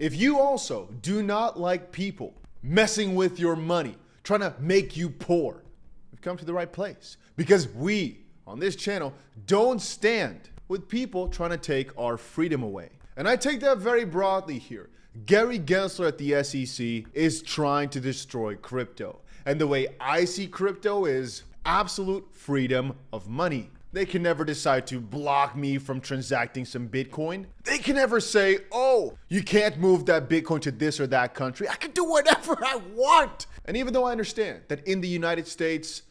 If you also do not like people messing with your money, trying to make you poor, you've come to the right place. Because we, on this channel, don't stand with people trying to take our freedom away. And I take that very broadly here. Gary Gensler at the SEC is trying to destroy crypto. And the way I see crypto is absolute freedom of money. They can never decide to block me from transacting some Bitcoin. They can never say, oh, you can't move that Bitcoin to this or that country. I can do whatever I want. And even though I understand that in the United States,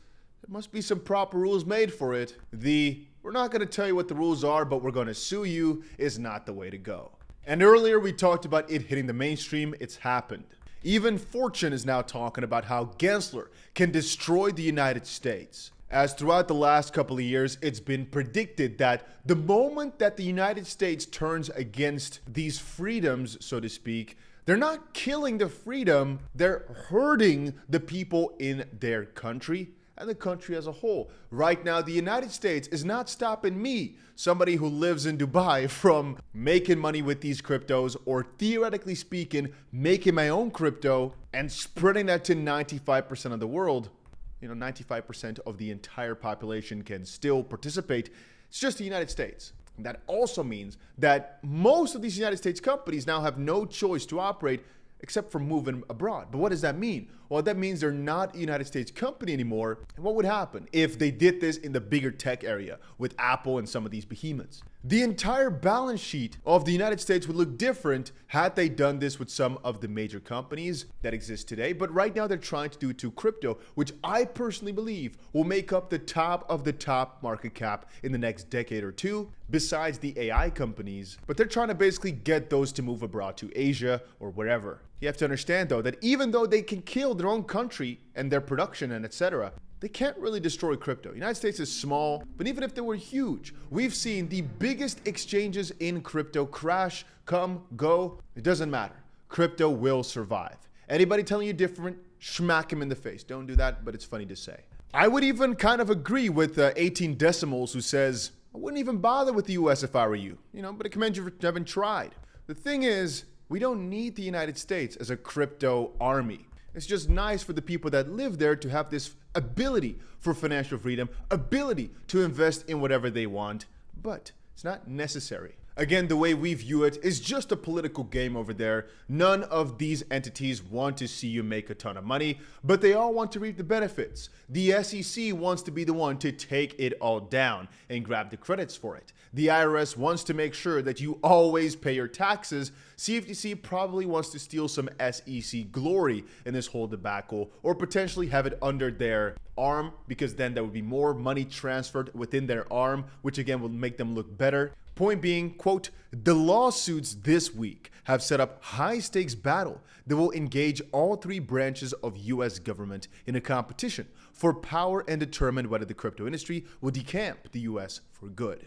there must be some proper rules made for it, we're not going to tell you what the rules are, but we're going to sue you is not the way to go. And earlier we talked about it hitting the mainstream. It's happened. Even Fortune is now talking about how Gensler can destroy the United States. As throughout the last couple of years, it's been predicted that the moment that the United States turns against these freedoms, so to speak, they're not killing the freedom, they're hurting the people in their country and the country as a whole. Right now, the United States is not stopping me, somebody who lives in Dubai, from making money with these cryptos, or theoretically speaking, making my own crypto and spreading that to 95% of the world. 95% of the entire population can still participate. It's just the United States. And that also means that most of these United States companies now have no choice to operate except for moving abroad. But what does that mean? Well, that means they're not a United States company anymore. And what would happen if they did this in the bigger tech area with Apple and some of these behemoths? The entire balance sheet of the United States would look different had they done this with some of the major companies that exist today. But right now they're trying to do it to crypto, which I personally believe will make up the top of the top market cap in the next decade or two, besides the AI companies. But they're trying to basically get those to move abroad to Asia or wherever. You have to understand though that even though they can kill their own country and their production and etc., they can't really destroy crypto. The United States is small, but even if they were huge, we've seen the biggest exchanges in crypto crash, come, go. It doesn't matter. Crypto will survive. Anybody telling you different, smack him in the face. Don't do that, but it's funny to say. I would even kind of agree with 18 Decimals, who says, I wouldn't even bother with the US if I were you. But I commend you for having tried. The thing is, we don't need the United States as a crypto army. It's just nice for the people that live there to have this ability for financial freedom, ability to invest in whatever they want, but it's not necessary. Again, the way we view it is just a political game over there. None of these entities want to see you make a ton of money, but they all want to reap the benefits. The SEC wants to be the one to take it all down and grab the credits for it. The IRS wants to make sure that you always pay your taxes. CFTC probably wants to steal some SEC glory in this whole debacle, or potentially have it under their arm, because then there would be more money transferred within their arm, which again will make them look better. Point being, quote, the lawsuits this week have set up high-stakes battle that will engage all three branches of U.S. government in a competition for power and determine whether the crypto industry will decamp the U.S. for good.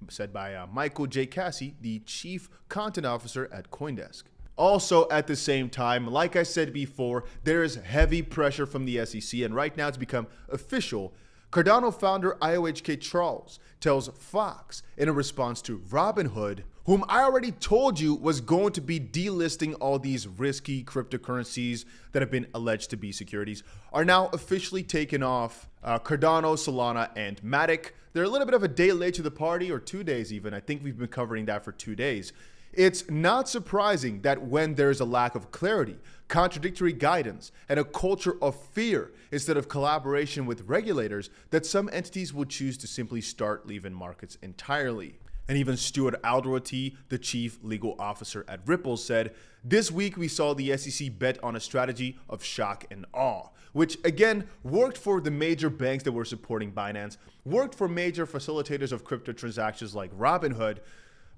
Said by Michael J. Cassie, the chief content officer at CoinDesk. Also, at the same time, like I said before, there is heavy pressure from the SEC, and right now it's become official. Cardano founder DOJ Charles tells Fox in a response to Robinhood, whom I already told you was going to be delisting all these risky cryptocurrencies that have been alleged to be securities, are now officially taken off Cardano, Solana, and Matic. They're a little bit of a day late to the party, or 2 days even. I think we've been covering that for 2 days. It's not surprising that when there's a lack of clarity, contradictory guidance, and a culture of fear instead of collaboration with regulators, that some entities will choose to simply start leaving markets entirely. And even Stuart Alderwoody, the chief legal officer at Ripple, said, this week we saw the SEC bet on a strategy of shock and awe, which again worked for the major banks that were supporting Binance, worked for major facilitators of crypto transactions like Robinhood.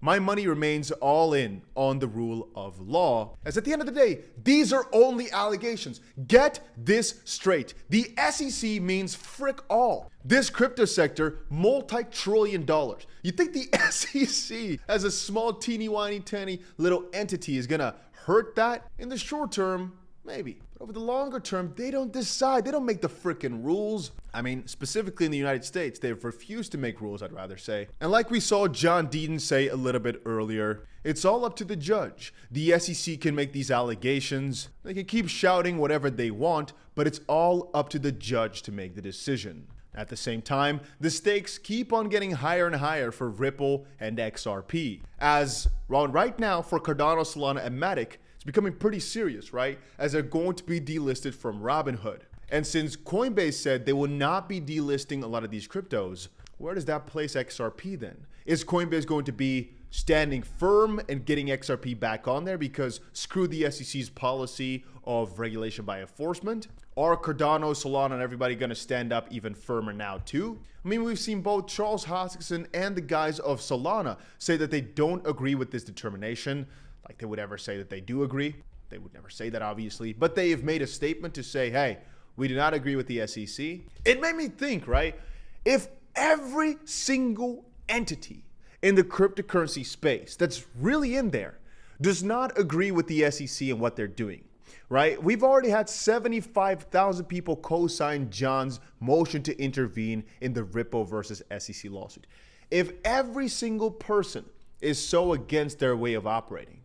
My money remains all in on the rule of law, as at the end of the day, these are only allegations. Get this straight. The SEC means frick all. This crypto sector, multi-trillion dollars. You think the SEC as a small teeny-whiny-tiny little entity is gonna hurt that? In the short term, Maybe. But over the longer term, they don't decide. They don't make the freaking rules. I mean, specifically in the United States, they've refused to make rules, I'd rather say. And like we saw John Deeden say a little bit earlier, it's all up to the judge. The SEC can make these allegations. They can keep shouting whatever they want, but it's all up to the judge to make the decision. At the same time, the stakes keep on getting higher and higher for Ripple and XRP. As right now for Cardano, Solana, and Matic, it's becoming pretty serious, right? As they're going to be delisted from Robinhood. And since Coinbase said they will not be delisting a lot of these cryptos, where does that place XRP then? Is Coinbase going to be standing firm and getting XRP back on there because screw the SEC's policy of regulation by enforcement? Are Cardano, Solana, and everybody going to stand up even firmer now too? I mean, we've seen both Charles Hoskinson and the guys of Solana say that they don't agree with this determination. Like they would ever say that they do agree. They would never say that, obviously. But they have made a statement to say, hey, we do not agree with the SEC. It made me think, right? If every single entity in the cryptocurrency space that's really in there does not agree with the SEC and what they're doing, right? We've already had 75,000 people co-sign John's motion to intervene in the Ripple versus SEC lawsuit. If every single person is so against their way of operating,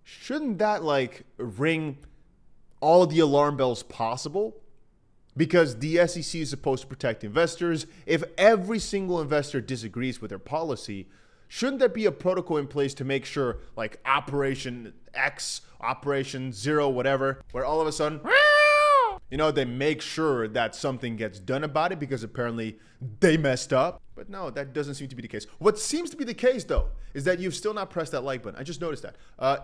shouldn't that like ring all of the alarm bells possible? Because the SEC is supposed to protect investors. If every single investor disagrees with their policy, shouldn't there be a protocol in place to make sure, like Operation X, Operation Zero, whatever, where all of a sudden, you know, they make sure that something gets done about it because apparently they messed up? But no, that doesn't seem to be the case. What seems to be the case, though, is that you've still not pressed that like button. I just noticed that.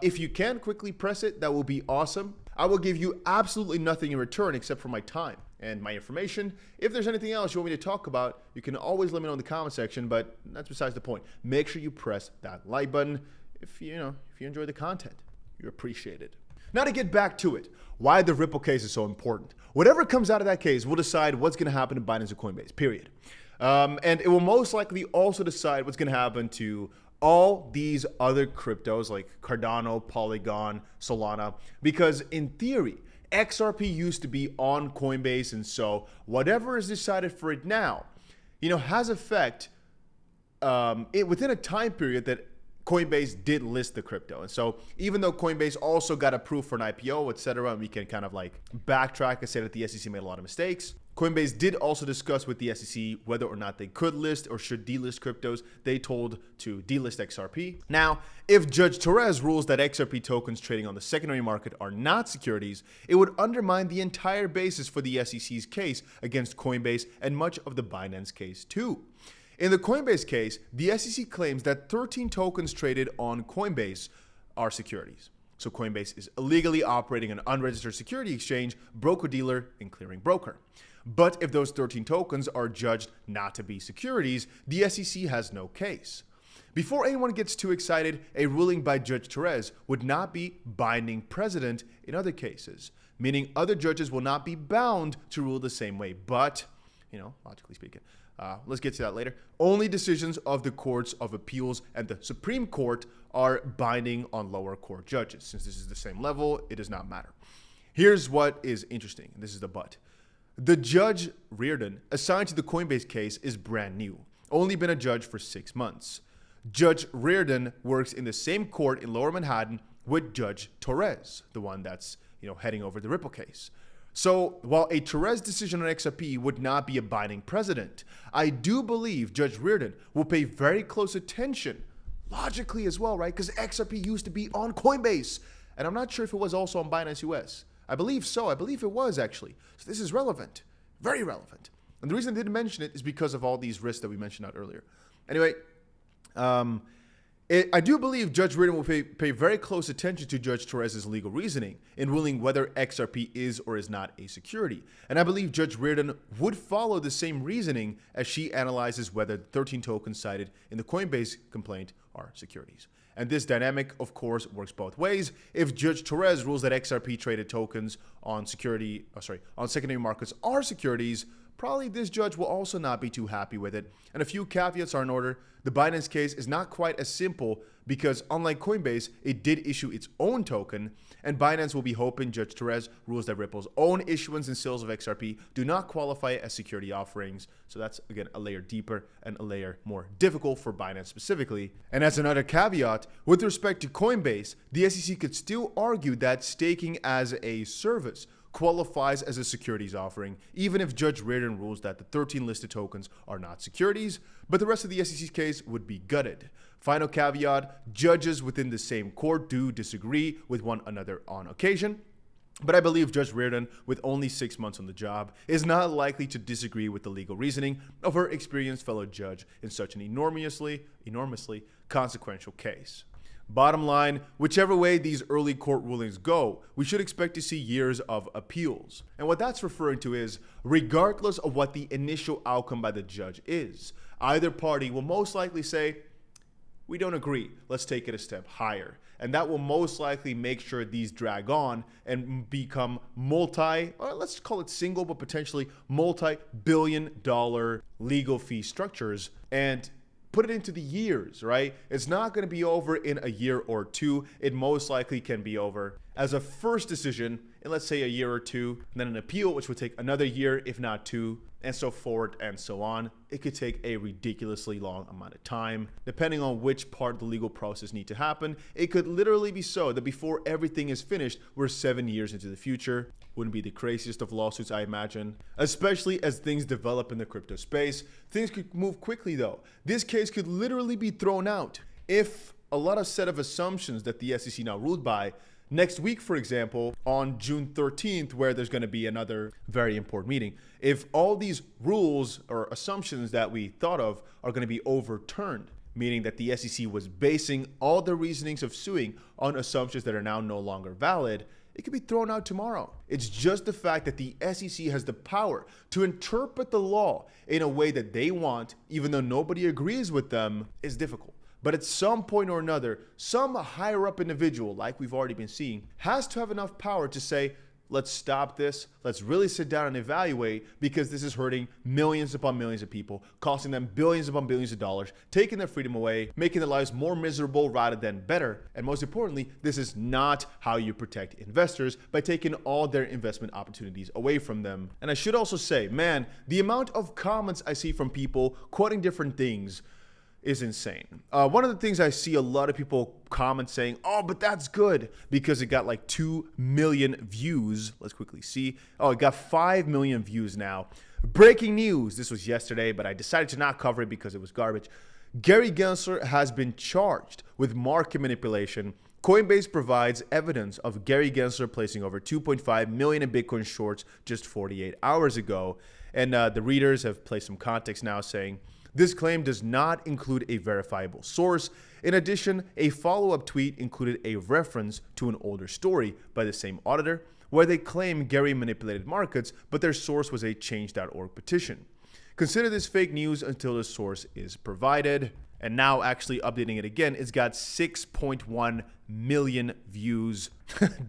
If you can quickly press it, that will be awesome. I will give you absolutely nothing in return except for my time and my information. If there's anything else you want me to talk about, you can always let me know in the comment section, but that's besides the point. Make sure you press that like button if you enjoy the content. You appreciate it. Now to get back to it, why the Ripple case is so important. Whatever comes out of that case will decide what's going to happen to Binance and Coinbase, period. And it will most likely also decide what's going to happen to all these other cryptos like Cardano, Polygon, Solana, because in theory, XRP used to be on Coinbase, and so whatever is decided for it now, has effect within a time period that Coinbase did list the crypto. And so even though Coinbase also got approved for an IPO, etc., and we can kind of like backtrack and say that the SEC made a lot of mistakes, Coinbase did also discuss with the SEC whether or not they could list or should delist cryptos. They told to delist XRP. Now, if Judge Torres rules that XRP tokens trading on the secondary market are not securities, it would undermine the entire basis for the SEC's case against Coinbase and much of the Binance case too. In the Coinbase case, the SEC claims that 13 tokens traded on Coinbase are securities. So Coinbase is illegally operating an unregistered security exchange, broker-dealer, and clearing broker. But if those 13 tokens are judged not to be securities, the SEC has no case. Before anyone gets too excited, a ruling by Judge Torres would not be binding precedent in other cases, meaning other judges will not be bound to rule the same way. But, logically speaking, let's get to that later. Only decisions of the courts of appeals and the Supreme Court are binding on lower court judges. Since this is the same level, it does not matter. Here's what is interesting. This is the but. The Judge Reardon assigned to the Coinbase case is brand new, only been a judge for 6 months. Judge Reardon works in the same court in Lower Manhattan with Judge Torres, the one that's heading over the Ripple case. So while a Torres decision on XRP would not be a binding precedent, I do believe Judge Reardon will pay very close attention, logically as well, right? Because XRP used to be on Coinbase, and I'm not sure if it was also on Binance US. I believe so. I believe it was actually. So this is relevant, very relevant. And the reason I didn't mention it is because of all these risks that we mentioned out earlier. Anyway, I do believe Judge Reardon will pay very close attention to Judge Torres' legal reasoning in ruling whether XRP is or is not a security. And I believe Judge Reardon would follow the same reasoning as she analyzes whether the 13 tokens cited in the Coinbase complaint are securities. And this dynamic, of course, works both ways. If Judge Torres rules that XRP traded tokens on secondary markets are securities, probably this judge will also not be too happy with it. And a few caveats are in order. The Binance case is not quite as simple because unlike Coinbase, it did issue its own token, and Binance will be hoping Judge Therese rules that Ripple's own issuance and sales of XRP do not qualify as security offerings. So that's, again, a layer deeper and a layer more difficult for Binance specifically. And as another caveat, with respect to Coinbase, the SEC could still argue that staking as a service qualifies as a securities offering, even if Judge Reardon rules that the 13 listed tokens are not securities, but the rest of the SEC's case would be gutted. Final caveat, judges within the same court do disagree with one another on occasion, but I believe Judge Reardon, with only 6 months on the job, is not likely to disagree with the legal reasoning of her experienced fellow judge in such an enormously consequential case. Bottom line, whichever way these early court rulings go, we should expect to see years of appeals. And what that's referring to is, regardless of what the initial outcome by the judge is, either party will most likely say, we don't agree, let's take it a step higher. And that will most likely make sure these drag on and become let's call it single, but potentially multi-billion-dollar legal fee structures. And put it into the years, right? It's not going to be over in a year or two. It most likely can be over as a first decision in, let's say, a year or two, and then an appeal, which would take another year, if not two, and so forth and so on. It could take a ridiculously long amount of time. Depending on which part of the legal process need to happen, it could literally be so that before everything is finished, we're 7 years into the future. Wouldn't be the craziest of lawsuits, I imagine. Especially as things develop in the crypto space. Things could move quickly though. This case could literally be thrown out if a lot of set of assumptions that the SEC now ruled by next week, for example, on June 13th, where there's going to be another very important meeting. If all these rules or assumptions that we thought of are going to be overturned, meaning that the SEC was basing all the reasonings of suing on assumptions that are now no longer valid, it could be thrown out tomorrow. It's just the fact that the SEC has the power to interpret the law in a way that they want, even though nobody agrees with them, is difficult. But at some point or another, some higher up individual, like we've already been seeing, has to have enough power to say, let's stop this. Let's really sit down and evaluate, because this is hurting millions upon millions of people, costing them billions upon billions of dollars, taking their freedom away, making their lives more miserable rather than better. And most importantly, this is not how you protect investors, by taking all their investment opportunities away from them. And I should also say, man, the amount of comments I see from people quoting different things is insane. One of the things I see a lot of people comment saying, oh, but that's good because it got like 2 million views. Let's quickly see. Oh, it got 5 million views now. Breaking news. This was yesterday, but I decided to not cover it because it was garbage. Gary Gensler has been charged with market manipulation. Coinbase provides evidence of Gary Gensler placing over 2.5 million in Bitcoin shorts just 48 hours ago. And the readers have placed some context now saying, this claim does not include a verifiable source. In addition, a follow-up tweet included a reference to an older story by the same auditor where they claim Gary manipulated markets, but their source was a change.org petition. Consider this fake news until the source is provided. And now actually updating it again, it's got 6.1 million views.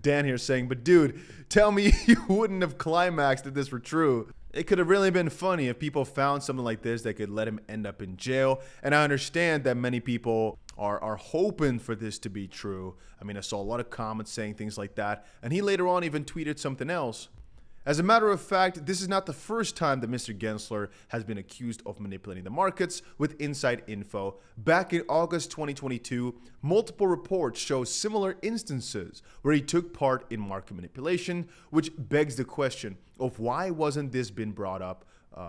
Dan here saying, but dude, tell me you wouldn't have climaxed if this were true. It could have really been funny if people found something like this that could let him end up in jail. And I understand that many people are hoping for this to be true. I mean, I saw a lot of comments saying things like that. And he later on even tweeted something else. As a matter of fact, this is not the first time that Mr. Gensler has been accused of manipulating the markets with inside info. Back in August 2022, multiple reports show similar instances where he took part in market manipulation, which begs the question of why wasn't this been brought up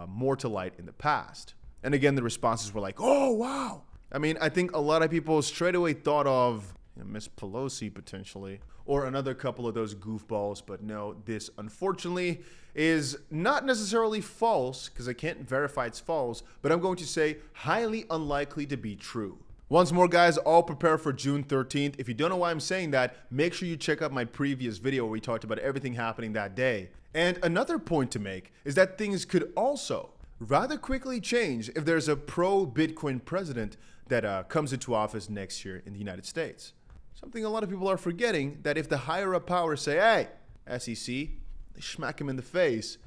more to light in the past? And again, the responses were like, oh, wow. I mean, I think a lot of people straight away thought of Miss Pelosi potentially, or another couple of those goofballs. But no, this unfortunately is not necessarily false, because I can't verify it's false, but I'm going to say highly unlikely to be true. Once more, guys, all prepare for June 13th. If you don't know why I'm saying that, make sure you check out my previous video where we talked about everything happening that day. And another point to make is that things could also rather quickly change if there's a pro-Bitcoin president that comes into office next year in the United States. Something a lot of people are forgetting, that if the higher up powers say, hey, SEC, they smack him in the face,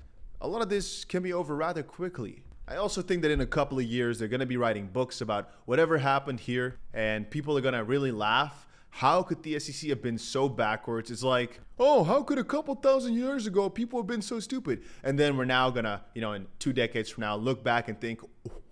a lot of this can be over rather quickly. I also think that in a couple of years, they're going to be writing books about whatever happened here, and people are going to really laugh. How could the SEC have been so backwards? It's like, oh, how could a couple thousand years ago people have been so stupid? And then we're now going to, in 2 decades from now, look back and think,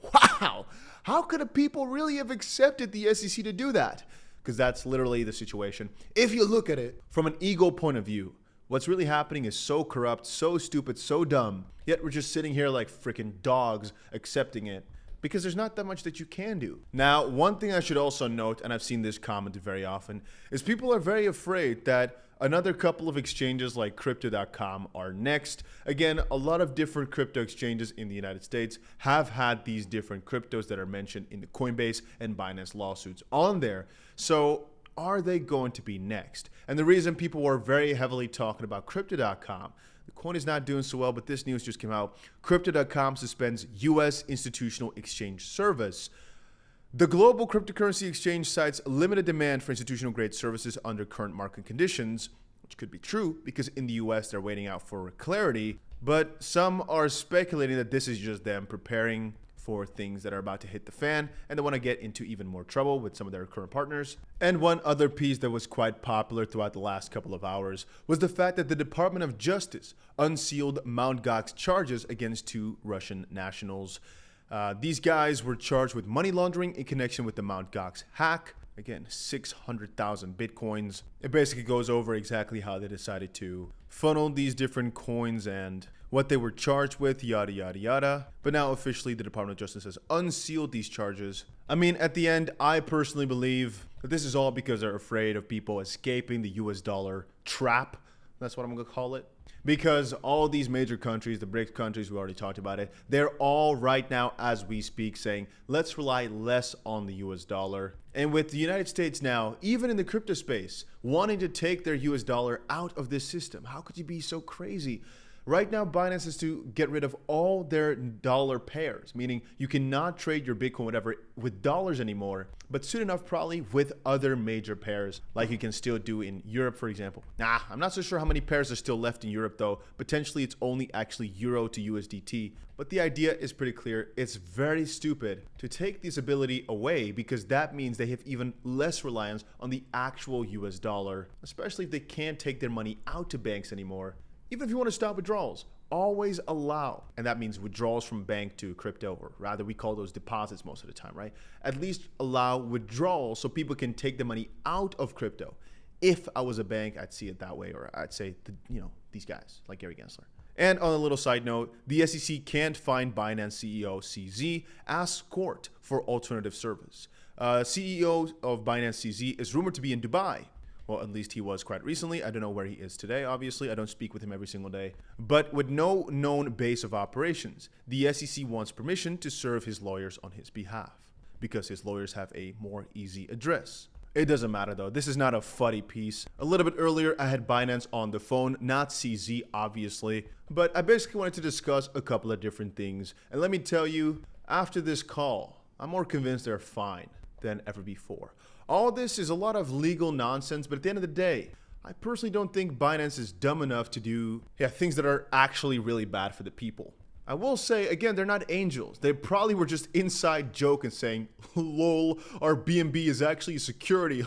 wow, how could a people really have accepted the SEC to do that? Because that's literally the situation. If you look at it from an ego point of view, what's really happening is so corrupt, so stupid, so dumb, yet we're just sitting here like freaking dogs accepting it because there's not that much that you can do. Now, one thing I should also note, and I've seen this commented very often, is people are very afraid that another couple of exchanges like Crypto.com are next. Again, a lot of different crypto exchanges in the United States have had these different cryptos that are mentioned in the Coinbase and Binance lawsuits on there. So are they going to be next? And the reason people were very heavily talking about Crypto.com, the coin is not doing so well, but this news just came out. Crypto.com suspends U.S. institutional exchange service. The global cryptocurrency exchange cites limited demand for institutional grade services under current market conditions, which could be true because in the US they're waiting out for clarity, but some are speculating that this is just them preparing for things that are about to hit the fan and they want to get into even more trouble with some of their current partners. And one other piece that was quite popular throughout the last couple of hours was the fact that the Department of Justice unsealed Mt. Gox charges against 2 Russian nationals. These guys were charged with money laundering in connection with the Mt. Gox hack. Again, 600,000 Bitcoins. It basically goes over exactly how they decided to funnel these different coins and what they were charged with, yada, yada, yada. But now officially the Department of Justice has unsealed these charges. I mean, at the end, I personally believe that this is all because they're afraid of people escaping the US dollar trap. That's what I'm going to call it. Because all these major countries, the BRICS countries, we already talked about it, they're all right now as we speak saying, let's rely less on the US dollar. And with the United States now, even in the crypto space, wanting to take their US dollar out of this system, how could you be so crazy? Right now, Binance is to get rid of all their dollar pairs, meaning you cannot trade your Bitcoin, whatever, with dollars anymore, but soon enough, probably with other major pairs, like you can still do in Europe, for example. I'm not so sure how many pairs are still left in Europe, though. Potentially, it's only actually Euro to USDT. But the idea is pretty clear. It's very stupid to take this ability away because that means they have even less reliance on the actual US dollar, especially if they can't take their money out to banks anymore. Even if you want to stop withdrawals, always allow, and that means withdrawals from bank to crypto, or rather we call those deposits most of the time, right? At least allow withdrawals so people can take the money out of crypto. If I was a bank, I'd see it that way, or I'd say, these guys like Gary Gensler. And on a little side note, the SEC can't find Binance CEO CZ, asks court for alternative service. CEO of Binance CZ is rumored to be in Dubai. Well, at least he was quite recently. I don't know where he is today, obviously. I don't speak with him every single day. But with no known base of operations, the SEC wants permission to serve his lawyers on his behalf because his lawyers have a more easy address. It doesn't matter, though. This is not a fuddy piece. A little bit earlier, I had Binance on the phone, not CZ, obviously. But I basically wanted to discuss a couple of different things. And let me tell you, after this call, I'm more convinced they're fine than ever before. All this is a lot of legal nonsense, but at the end of the day, I personally don't think Binance is dumb enough to do things that are actually really bad for the people. I will say, again, they're not angels. They probably were just inside joke and saying, lol, our BNB is actually a security.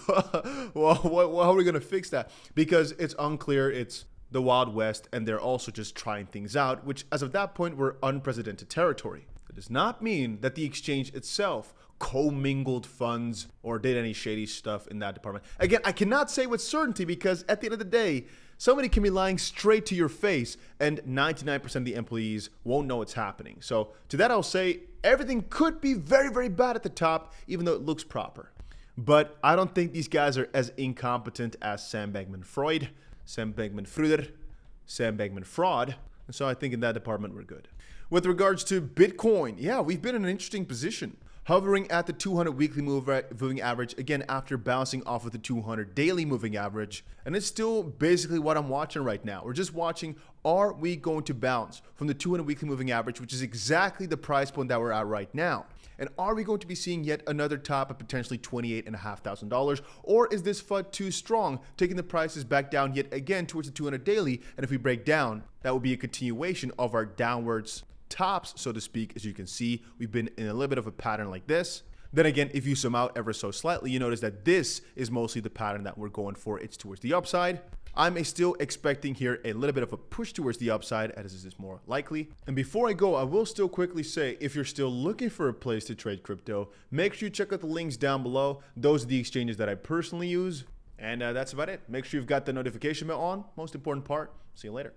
Well, how are we going to fix that? Because it's unclear, it's the Wild West, and they're also just trying things out, which as of that point were unprecedented territory. That does not mean that the exchange itself commingled funds or did any shady stuff in that department. Again, I cannot say with certainty because at the end of the day, somebody can be lying straight to your face and 99% of the employees won't know what's happening. So to that, I'll say everything could be very, very bad at the top, even though it looks proper. But I don't think these guys are as incompetent as Sam Bankman-Fried, Sam Bankman-Fruder, Sam Bankman-Fraud. And so I think in that department, we're good. With regards to Bitcoin, we've been in an interesting position. hovering at the 200 weekly moving average, again after bouncing off of the 200 daily moving average. And it's still basically what I'm watching right now. We're just watching, are we going to bounce from the 200 weekly moving average, which is exactly the price point that we're at right now? And are we going to be seeing yet another top of potentially $28,500? Or is this FUD too strong, taking the prices back down yet again towards the 200 daily? And if we break down, that will be a continuation of our downwards tops, so to speak. As you can see, we've been in a little bit of a pattern like this. Then again, if you zoom out ever so slightly, you notice that this is mostly the pattern that we're going for. It's towards the upside. I'm still expecting here a little bit of a push towards the upside, as this is more likely. And before I go, I will still quickly say, if you're still looking for a place to trade crypto, make sure you check out the links down below. Those are the exchanges that I personally use. And that's about it. Make sure you've got the notification bell on. Most important part. See you later.